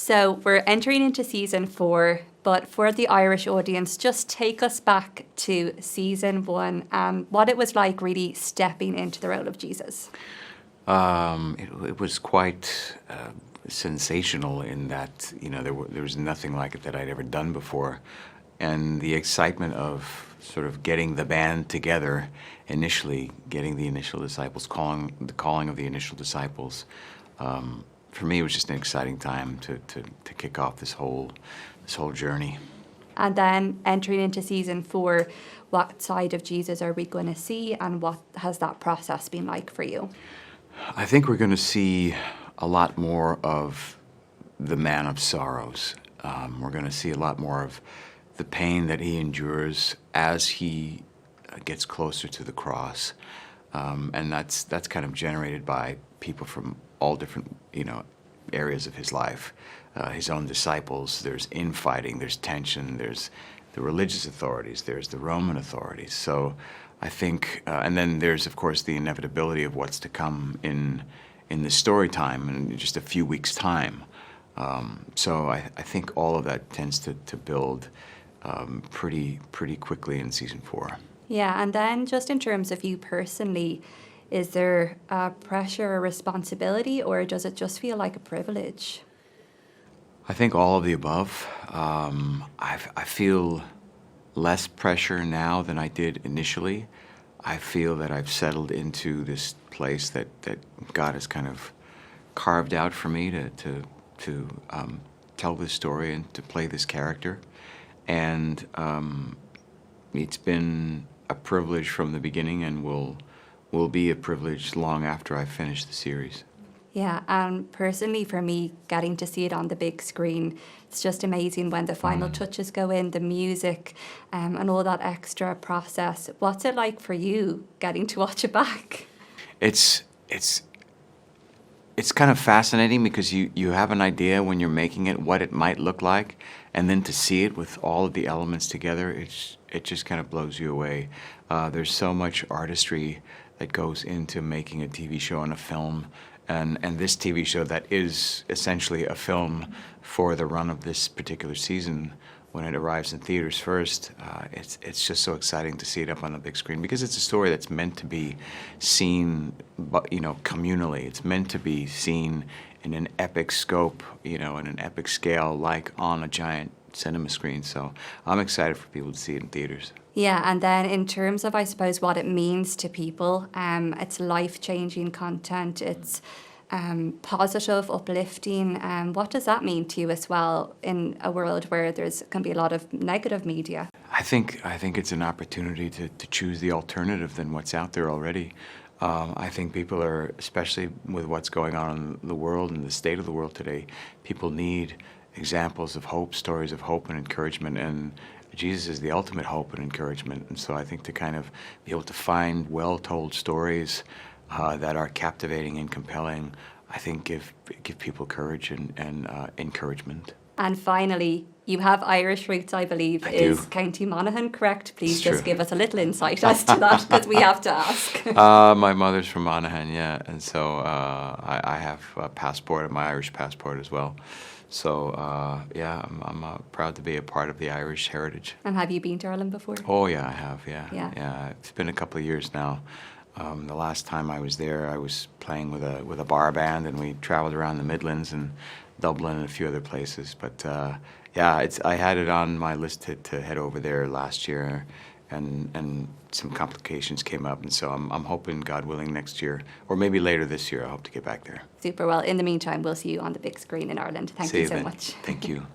So we're entering into season 4, but for the Irish audience, just take us back to season 1 and what it was like really stepping into the role of Jesus. It was quite sensational in that, there was nothing like it that I'd ever done before. And the excitement of sort of getting the band together initially, getting the initial disciples, the calling of the initial disciples, for me, it was just an exciting time to kick off this whole journey. And then entering into season 4, what side of Jesus are we going to see, and what has that process been like for you? I think we're going to see a lot more of the man of sorrows. We're going to see a lot more of the pain that he endures as he gets closer to the cross. And that's kind of generated by people from all different, areas of his life. His own disciples, there's infighting, there's tension, there's the religious authorities, there's the Roman authorities. So I think, and then there's, of course, the inevitability of what's to come in the story time in just a few weeks' time. So I think all of that tends to build pretty quickly in season 4. Yeah, and then just in terms of you personally, is there pressure or responsibility, or does it just feel like a privilege? I think all of the above. I feel less pressure now than I did initially. I feel that I've settled into this place that God has kind of carved out for me to tell this story and to play this character. And it's been a privilege from the beginning, and will be a privilege long after I finish the series. Yeah, and personally for me, getting to see it on the big screen, it's just amazing when the final touches go in, the music, and all that extra process. What's it like for you getting to watch it back? It's kind of fascinating because you have an idea when you're making it what it might look like, and then to see it with all of the elements together, it just kind of blows you away. There's so much artistry that goes into making a TV show and a film, and this TV show that is essentially a film for the run of this particular season. When it arrives in theaters first, it's just so exciting to see it up on the big screen because it's a story that's meant to be seen, communally. It's meant to be seen in an epic scope, in an epic scale, like on a giant cinema screen. So I'm excited for people to see it in theaters. Yeah, and then in terms of, I suppose, what it means to people, it's life-changing content. It's positive, uplifting. What does that mean to you as well in a world where can be a lot of negative media? I think it's an opportunity to choose the alternative than what's out there already. I think people are, especially with what's going on in the world and the state of the world today, people need examples of hope, stories of hope and encouragement, and Jesus is the ultimate hope and encouragement. And so I think to kind of be able to find well-told stories that are captivating and compelling, I think give people courage and encouragement. And finally, you have Irish roots, I believe. Is County Monaghan correct? Please just give us a little insight as to that, because we have to ask. My mother's from Monaghan, yeah, and so I have a passport, my Irish passport as well. So, I'm proud to be a part of the Irish heritage. And have you been to Ireland before? Oh, yeah, I have, yeah. It's been a couple of years now. The last time I was there, I was playing with a bar band, and we traveled around the Midlands and Dublin and a few other places. But, I had it on my list to head over there last year, and some complications came up, and so I'm hoping, God willing, next year, or maybe later this year, I hope to get back there. Super. Well, in the meantime, we'll see you on the big screen in Ireland. Thank you so much. Thank you.